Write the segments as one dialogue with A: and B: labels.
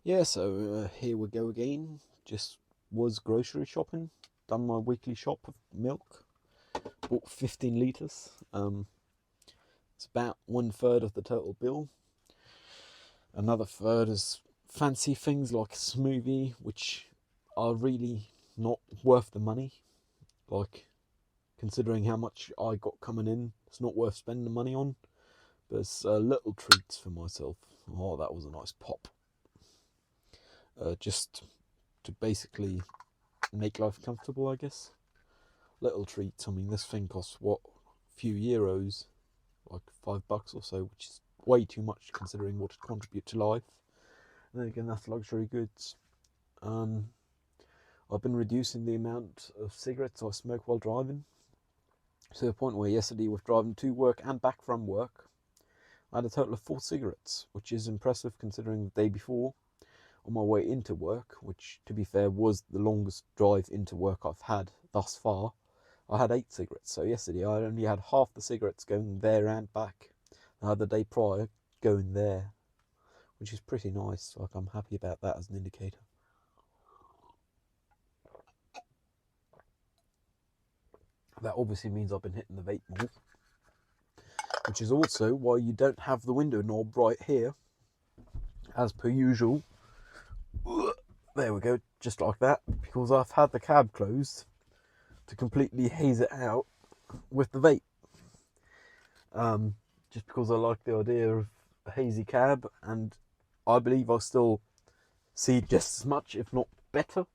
A: Yeah, so here we go again. Just was grocery shopping, done my weekly shop of milk, bought 15 litres. It's about 1/3 of the total bill. Another third is fancy things like a smoothie, which are really not worth the money. Like, considering how much I got coming in, it's not worth spending the money on. But it's little treats for myself. Oh, that was a nice pop. Just to basically make life comfortable, I guess. Little treats. I mean, this thing costs what, a few euros, like $5 or so, which is way too much considering what it contributes to life. And then again, that's luxury goods. I've been reducing the amount of cigarettes I smoke while driving, to the point where yesterday, with driving to work and back from work, I had a total of 4 cigarettes, which is impressive considering the day before, on my way into work, which to be fair was the longest drive into work I've had thus far, I had 8 cigarettes. So yesterday I only had half the cigarettes going there and back. I had the day prior going there, which is pretty nice. Like, I'm happy about that as an indicator. That obviously means I've been hitting the vape more, which is also why you don't have the window knob right here, as per usual. There we go, just like that, because I've had the cab closed to completely haze it out with the vape. Just because I like the idea of a hazy cab, and I believe I'll still see just as much, if not better.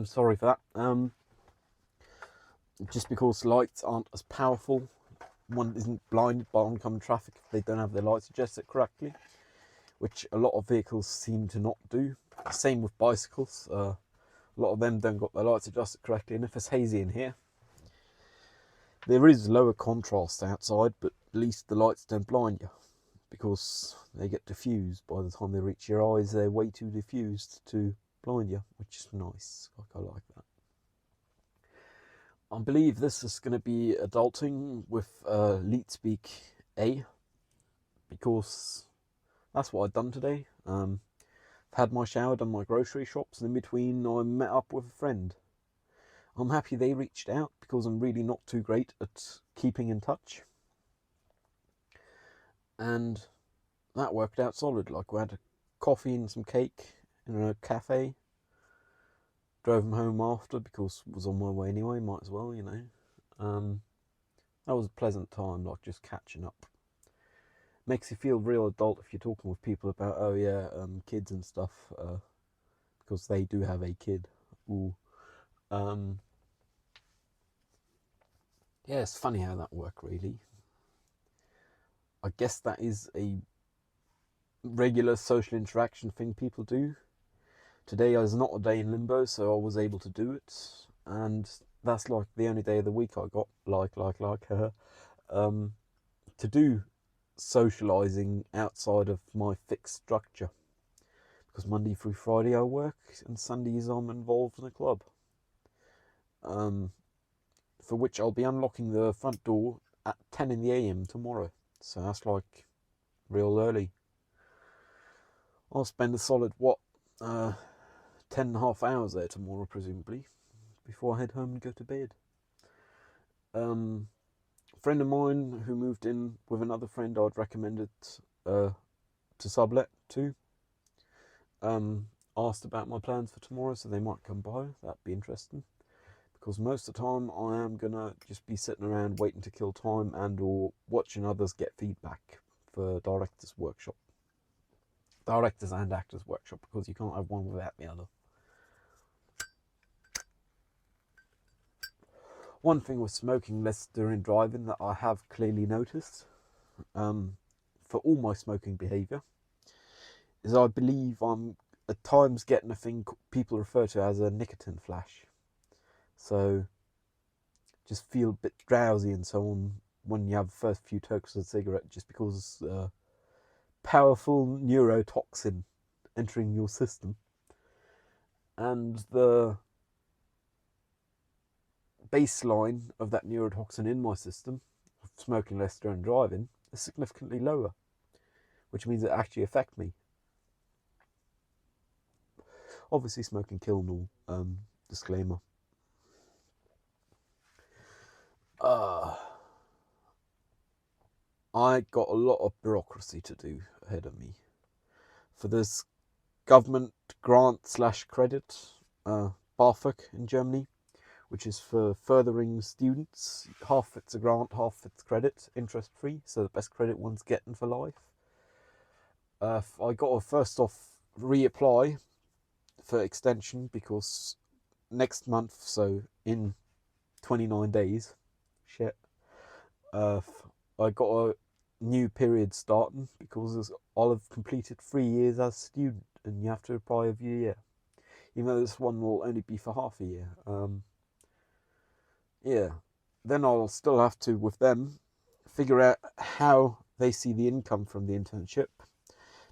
A: Sorry for that. Just because lights aren't as powerful, one isn't blinded by oncoming traffic if they don't have their lights adjusted correctly, which a lot of vehicles seem to not do. Same with bicycles. A lot of them don't got their lights adjusted correctly, and if it's hazy in here, there is lower contrast outside, but at least the lights don't blind you, because they get diffused. By the time they reach your eyes, they're way too diffused to blind you, which is nice. Like, I like that. I believe this is going to be adulting with Leetspeak A, because that's what I've done today. I've had my shower, done my grocery shops, and in between I met up with a friend. I'm happy they reached out, because I'm really not too great at keeping in touch. And that worked out solid. Like, we had a coffee and some cake in a cafe. Drove them home after, because I was on my way anyway, might as well, you know. That was a pleasant time, like, just catching up. Makes you feel real adult if you're talking with people about, oh yeah, kids and stuff, because they do have a kid. Ooh. Yeah, it's funny how that worked, really. I guess that is a regular social interaction thing people do. Today is not a day in limbo, so I was able to do it, and that's like the only day of the week I got to do socialising outside of my fixed structure, because Monday through Friday I work, and Sundays I'm involved in a club, for which I'll be unlocking the front door at 10 in the AM tomorrow, so that's like real early. I'll spend a solid 10.5 hours there tomorrow, presumably, before I head home and go to bed. A friend of mine who moved in with another friend I'd recommended to sublet to, asked about my plans for tomorrow, so they might come by. That'd be interesting, because most of the time I am gonna just be sitting around waiting to kill time and or watching others get feedback for directors and actors workshop, because you can't have one without the other. One thing with smoking less during driving that I have clearly noticed, for all my smoking behaviour, is I believe I'm at times getting a thing people refer to as a nicotine flash. So just feel a bit drowsy and so on when you have the first few tokes of a cigarette, just because powerful neurotoxin entering your system, and the baseline of that neurotoxin in my system, smoking less during driving, is significantly lower, which means it actually affects me. Obviously, smoke can kill and all. Disclaimer. I got a lot of bureaucracy to do ahead of me for this government grant / credit, BAföG in Germany, which is for furthering students. Half it's a grant, half it's credit, interest free, so the best credit one's getting for life. I got to first off reapply for extension because next month, so in 29 days, I got a new period starting because I'll have completed 3 years as a student and you have to apply every year, even though this one will only be for half a year. Yeah, then I'll still have to, with them, figure out how they see the income from the internship,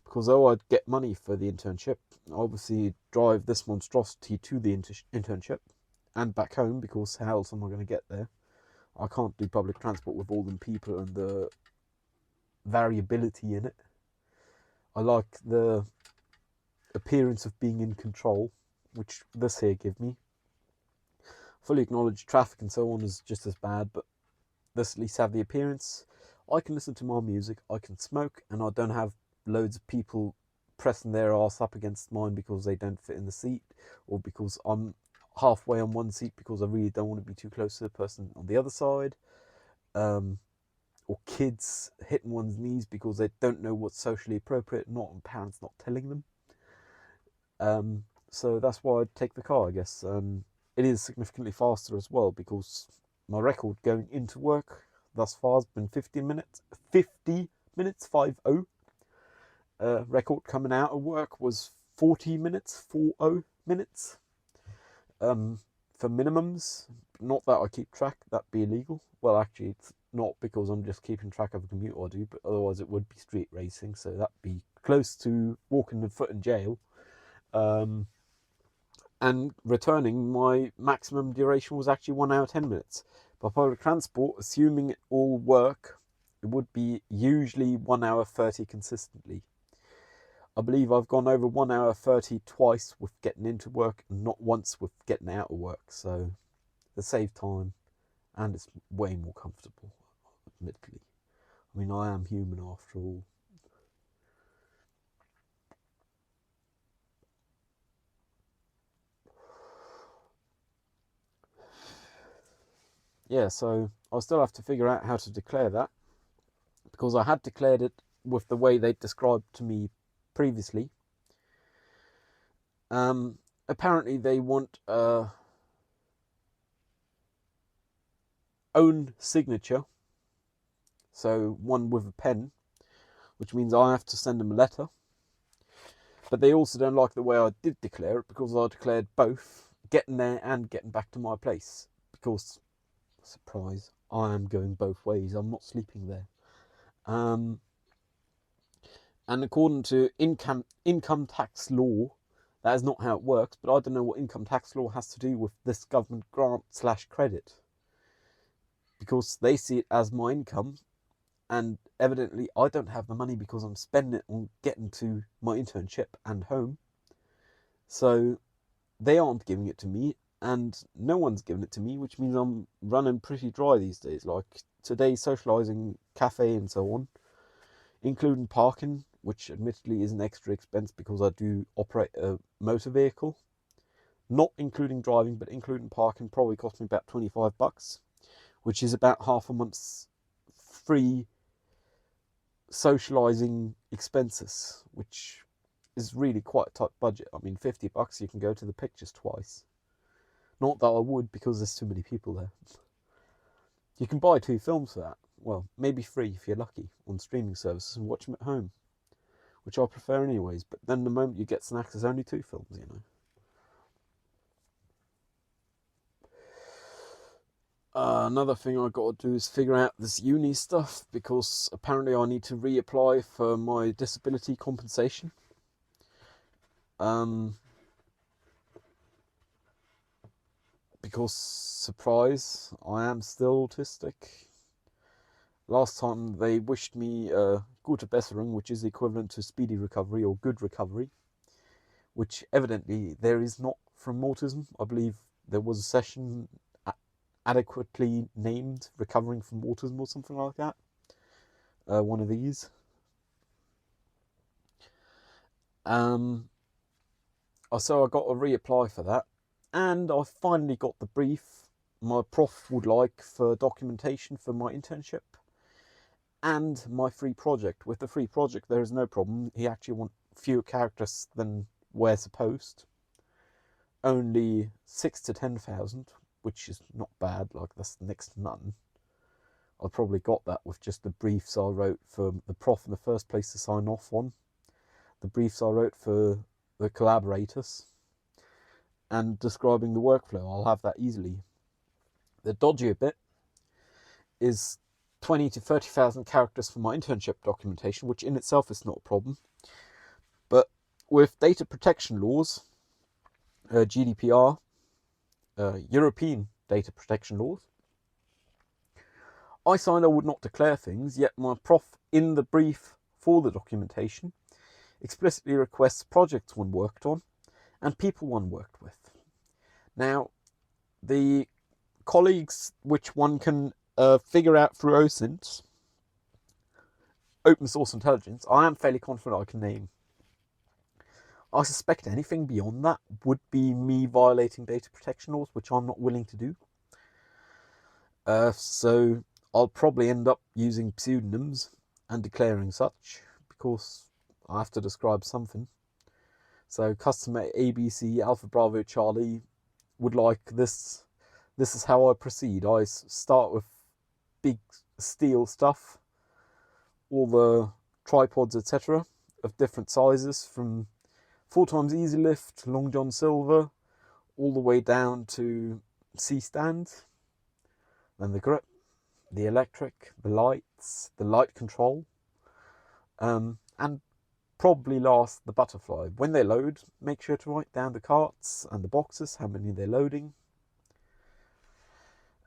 A: because though I'd get money for the internship, I obviously drive this monstrosity to the internship and back home, because how else am I going to get there? I can't do public transport with all them people and the variability in it. I like the appearance of being in control, which this here give me. Fully acknowledge traffic and so on is just as bad, but this at least have the appearance. I can listen to my music, I can smoke, and I don't have loads of people pressing their ass up against mine because they don't fit in the seat, or because I'm halfway on one seat because I really don't want to be too close to the person on the other side. Or kids hitting one's knees because they don't know what's socially appropriate, not and parents not telling them. So that's why I'd take the car, I guess. It is significantly faster as well, because my record going into work thus far has been 50 minutes. 50 record coming out of work was 40 minutes. For minimums. Not that I keep track, that'd be illegal. Well, actually, it's not, because I'm just keeping track of a commute I do, but otherwise it would be street racing, so that'd be close to walking the foot in jail. And returning, my maximum duration was actually 1 hour 10 minutes. By public transport, assuming it all work, it would be usually 1 hour 30 consistently. I believe I've gone over 1 hour 30 twice with getting into work and not once with getting out of work, so it saves time and it's way more comfortable, admittedly. I mean, I am human after all. Yeah, so I'll still have to figure out how to declare that, because I had declared it with the way they described to me previously. Apparently they want own signature, so one with a pen, which means I have to send them a letter. But they also don't like the way I did declare it, because I declared both getting there and getting back to my place, because, surprise, I am going both ways. I'm not sleeping there. And according to income tax law, that is not how it works, but I don't know what income tax law has to do with this government grant / credit, because they see it as my income, and evidently I don't have the money because I'm spending it on getting to my internship and home. So they aren't giving it to me, and no one's giving it to me, which means I'm running pretty dry these days. Like today, socialising, cafe and so on, including parking, which admittedly is an extra expense because I do operate a motor vehicle. Not including driving, but including parking, probably cost me about $25, which is about half a month's free socialising expenses, which is really quite a tight budget. I mean, $50 you can go to the pictures twice. Not that I would, because there's too many people there. You can buy 2 films for that. Well, maybe 3 if you're lucky, on streaming services, and watch them at home, which I prefer anyways. But then the moment you get snacks, there's only 2 films, you know. Another thing I got to do is figure out this uni stuff, because apparently I need to reapply for my disability compensation. Because, surprise, I am still autistic. Last time they wished me gute Besserung, which is the equivalent to speedy recovery or good recovery, which evidently there is not from autism. I believe there was a session adequately named Recovering from Autism or something like that. One of these. So I got to reapply for that, and I finally got the brief my prof would like for documentation for my internship and my free project. With the free project, there is no problem. He actually wants fewer characters than we're supposed. Only 6 to 10,000, which is not bad. Like, that's next to none. I probably got that with just the briefs I wrote for the prof in the first place to sign off on, the briefs I wrote for the collaborators, and describing the workflow. I'll have that easily. The dodgier bit is 20 to 30,000 characters for my internship documentation, which in itself is not a problem. But with data protection laws, GDPR, European data protection laws, I signed I would not declare things, yet my prof in the brief for the documentation explicitly requests projects one worked on and people one worked with. Now, the colleagues which one can figure out through OSINT, open source intelligence, I am fairly confident I can name. I suspect anything beyond that would be me violating data protection laws, which I'm not willing to do. So I'll probably end up using pseudonyms and declaring such, because I have to describe something. So customer ABC Alpha Bravo Charlie would like this. This is how I proceed. I start with big steel stuff, all the tripods, etc., of different sizes, from 4x Easy Lift, Long John Silver, all the way down to C-stand, then the grip, the electric, the lights, the light control, and probably last, the butterfly. When they load, make sure to write down the carts and the boxes, how many they're loading.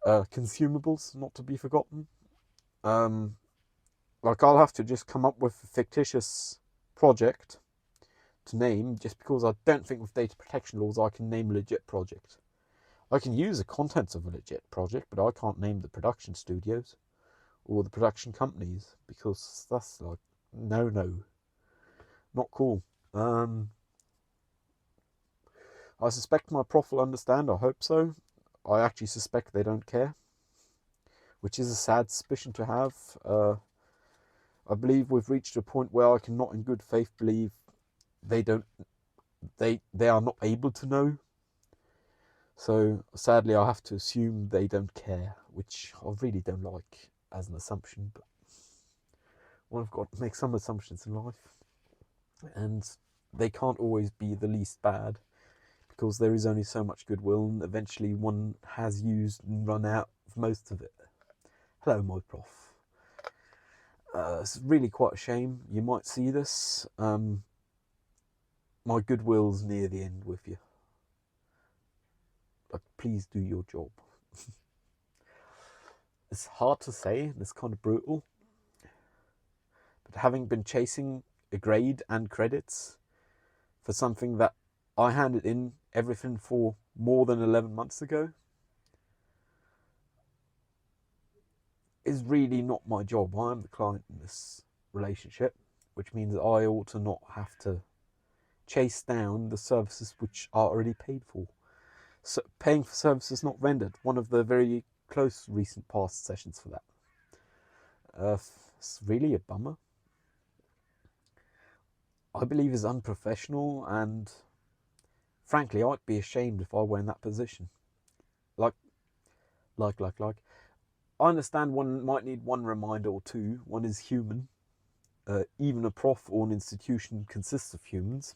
A: Consumables, not to be forgotten. Like, I'll have to just come up with a fictitious project to name, just because I don't think with data protection laws I can name a legit project. I can use the contents of a legit project, but I can't name the production studios or the production companies, because that's like, no, not cool. I suspect my prof will understand. I hope so. I actually suspect they don't care, which is a sad suspicion to have. I believe we've reached a point where I cannot in good faith believe they are not able to know. So sadly I have to assume they don't care, which I really don't like as an assumption, but one have got to make some assumptions in life, and they can't always be the least bad, because there is only so much goodwill, and eventually one has used and run out of most of it. Hello, my prof. It's really quite a shame. You might see this. My goodwill's near the end with you. Like, please do your job. It's hard to say, and it's kind of brutal, but having been chasing a grade and credits for something that I handed in everything for more than 11 months ago is really not my job. I am the client in this relationship, which means I ought to not have to chase down the services which are already paid for. So paying for services not rendered, one of the very close recent past sessions for that. It's really a bummer. I believe is unprofessional, and frankly I'd be ashamed if I were in that position. Like. I understand one might need one reminder or two. One is human. Even a prof or an institution consists of humans.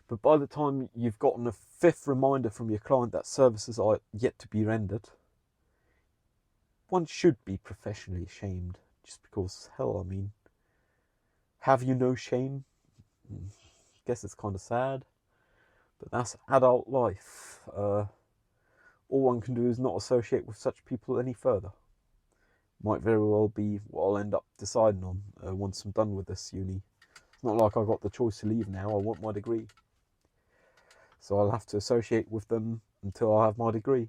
A: But by the time you've gotten a fifth reminder from your client that services are yet to be rendered, one should be professionally ashamed. Just because, hell, I mean, have you no shame? Guess it's kind of sad. But that's adult life. All one can do is not associate with such people any further. Might very well be what I'll end up deciding on once I'm done with this uni. It's not like I've got the choice to leave now. I want my degree. So I'll have to associate with them until I have my degree.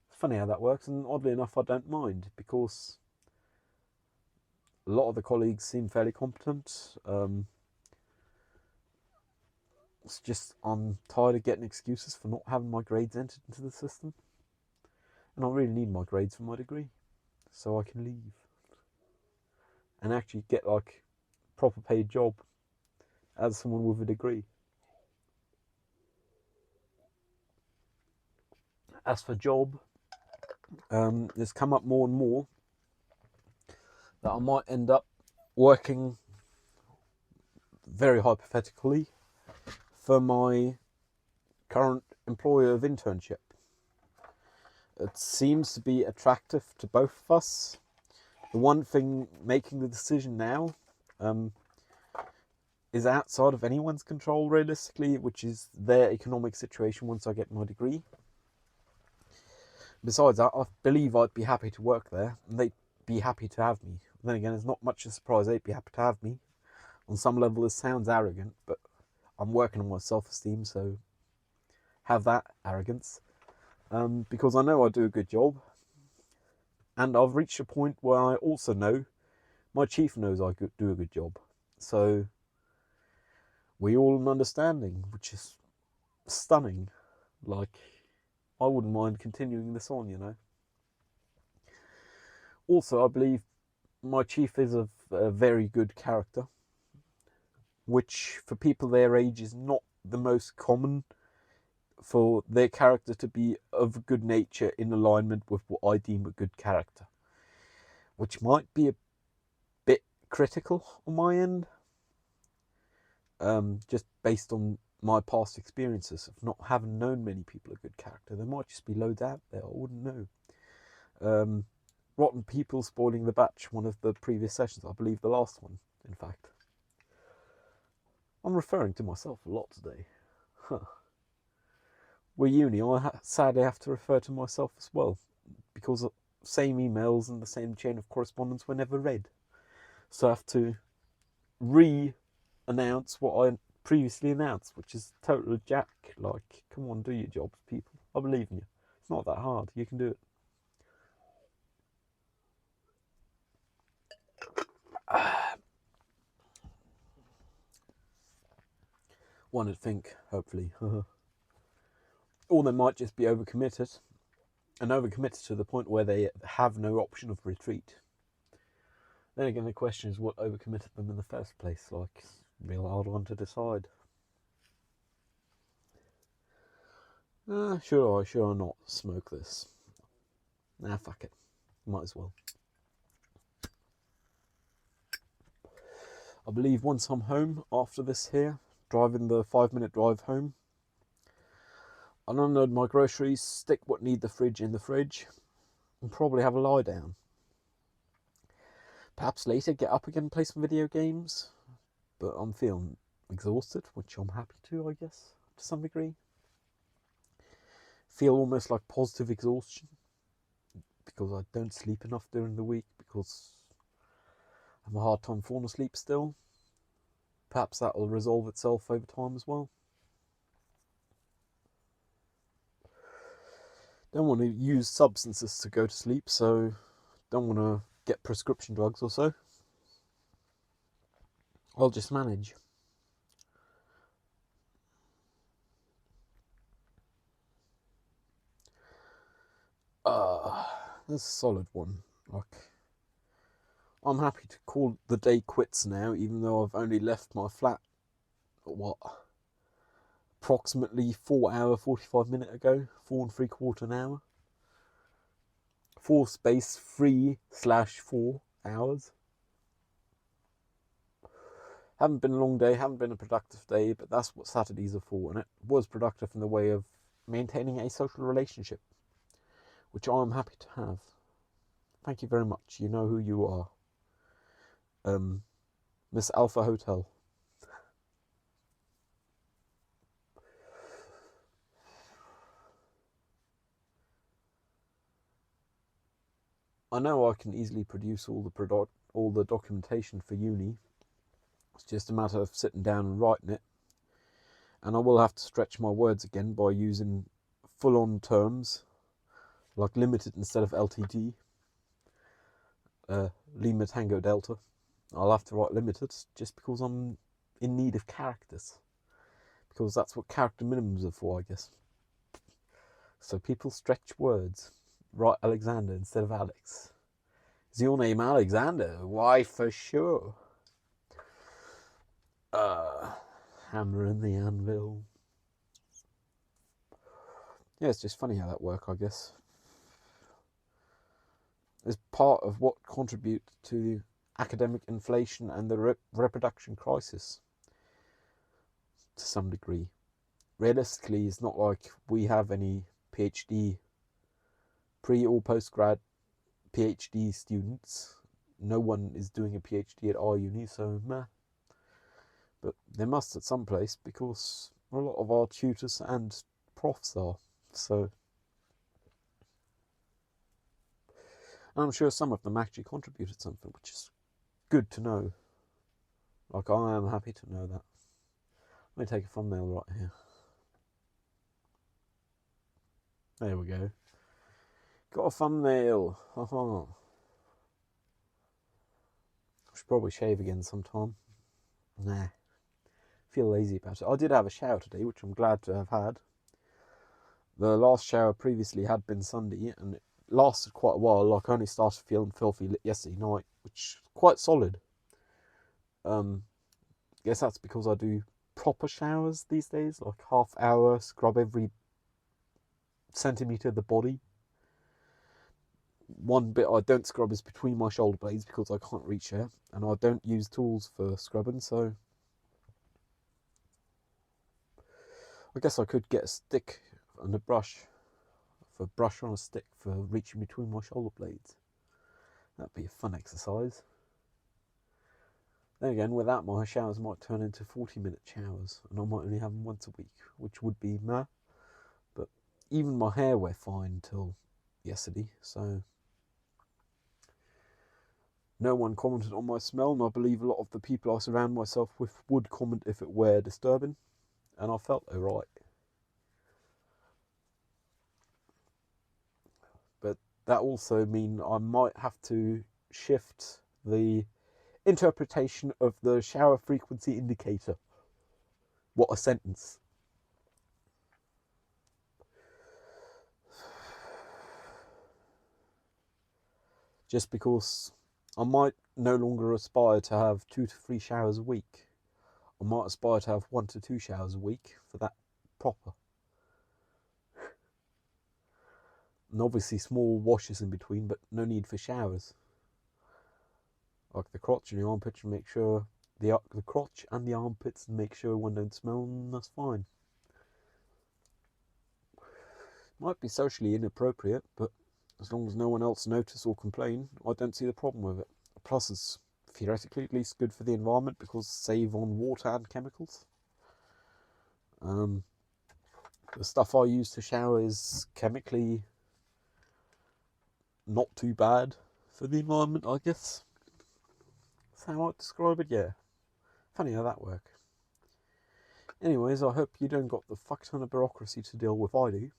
A: Funny how that works, and oddly enough I don't mind, because a lot of the colleagues seem fairly competent. It's just I'm tired of getting excuses for not having my grades entered into the system, and I really need my grades for my degree so I can leave and actually get like a proper paid job as someone with a degree. As for job, it's come up more and more that I might end up working, very hypothetically, for my current employer of internship. It seems to be attractive to both of us. The one thing making the decision now is outside of anyone's control, realistically, which is their economic situation once I get my degree. Besides that, I believe I'd be happy to work there, and they'd be happy to have me. Then again, it's not much of a surprise they'd be happy to have me. On some level, this sounds arrogant, but I'm working on my self-esteem, so have that arrogance. Because I know I do a good job, and I've reached a point where I also know my chief knows I do a good job. So we all an understanding, which is stunning. Like, I wouldn't mind continuing this on, you know. Also, I believe my chief is of a very good character, which for people their age is not the most common, for their character to be of good nature in alignment with what I deem a good character, which might be a bit critical on my end, just based on my past experiences of not having known many people of good character. There might just be loads out there, I wouldn't know. Rotten people spoiling the batch, one of the previous sessions, I believe the last one, in fact. I'm referring to myself a lot today. Huh. With uni, I sadly have to refer to myself as well, because the same emails and the same chain of correspondence were never read. So I have to re-announce what I previously announced, which is total jack. Like, come on, do your jobs, people. I believe in you. It's not that hard. You can do it. One would think, hopefully. Or they might just be overcommitted, and overcommitted to the point where they have no option of retreat. Then again, the question is what overcommitted them in the first place. Like, real hard one to decide. Should I not smoke this? Nah, fuck it. Might as well. I believe once I'm home after this here, driving the 5-minute drive home, I'll unload my groceries, stick what need the fridge in the fridge, and probably have a lie down. Perhaps later get up again and play some video games, but I'm feeling exhausted, which I'm happy to, I guess, to some degree. Feel almost like positive exhaustion, because I don't sleep enough during the week, because I have a hard time falling asleep still. Perhaps that will resolve itself over time as well. Don't want to use substances to go to sleep, so don't want to get prescription drugs or so. I'll just manage. That's a solid one. Like, I'm happy to call the day quits now, even though I've only left my flat, approximately 4 hour, 45 minute ago, 4 3/4 hour. 4 / 3/4 hours. Haven't been a long day, haven't been a productive day, but that's what Saturdays are for, and it was productive in the way of maintaining a social relationship, which I am happy to have. Thank you very much. You know who you are. Miss Alpha Hotel. I know I can easily produce all the documentation for uni. It's just a matter of sitting down and writing it. And I will have to stretch my words again by using full-on terms, like limited instead of LTD. Lima Tango Delta. I'll have to write limited just because I'm in need of characters. Because that's what character minimums are for, I guess. So people stretch words. Write Alexander instead of Alex. Is your name Alexander? Why, for sure. Hammer in the anvil. Yeah, it's just funny how that works, I guess. It's part of what contributes to academic inflation and the reproduction crisis to some degree. Realistically, it's not like we have any PhD, pre or post-grad PhD students. No one is doing a PhD at our uni, so meh. But there must at some place, because a lot of our tutors and profs are. So, and I'm sure some of them actually contributed something, which is good to know. Like, I am happy to know that. Let me take a thumbnail right here. There we go. Got a thumbnail. Haha. I should probably shave again sometime. Nah. Feel lazy about it. I did have a shower today, which I'm glad to have had. The last shower previously had been Sunday, and it lasted quite a while. Like, I only started feeling filthy yesterday night, which is quite solid. Guess that's because I do proper showers these days, like half hour, scrub every centimetre of the body. One bit I don't scrub is between my shoulder blades because I can't reach there, and I don't use tools for scrubbing, so I guess I could get a stick and a brush, for brush on a stick for reaching between my shoulder blades. That'd be a fun exercise. Then again, with that, my showers might turn into 40-minute showers, and I might only have them once a week, which would be meh. But even my hair were fine till yesterday, so no one commented on my smell, and I believe a lot of the people I surround myself with would comment if it were disturbing, and I felt alright. But that also means I might have to shift the interpretation of the shower frequency indicator. What a sentence. Just because I might no longer aspire to have 2 to 3 showers a week. I might aspire to have 1 to 2 showers a week for that proper. And obviously small washes in between, but no need for showers. Like the crotch and the armpit, to make sure the crotch and the armpits, and make sure one don't smell, and that's fine. Might be socially inappropriate, but as long as no one else notice or complain, I don't see the problem with it. Plus, it's theoretically at least good for the environment because save on water and chemicals. The stuff I use to shower is chemically not too bad for the environment, I guess. That's how I'd describe it, yeah. Funny how that works. Anyways, I hope you don't got the fuck ton of bureaucracy to deal with I do,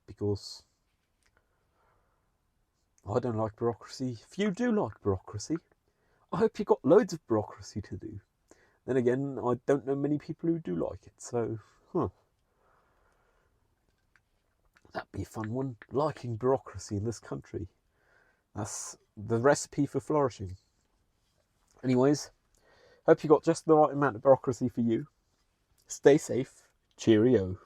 A: because I don't like bureaucracy. If you do like bureaucracy, I hope you got loads of bureaucracy to do. Then again, I don't know many people who do like it, so, that'd be a fun one. Liking bureaucracy in this country. That's the recipe for flourishing. Anyways, hope you got just the right amount of bureaucracy for you. Stay safe. Cheerio.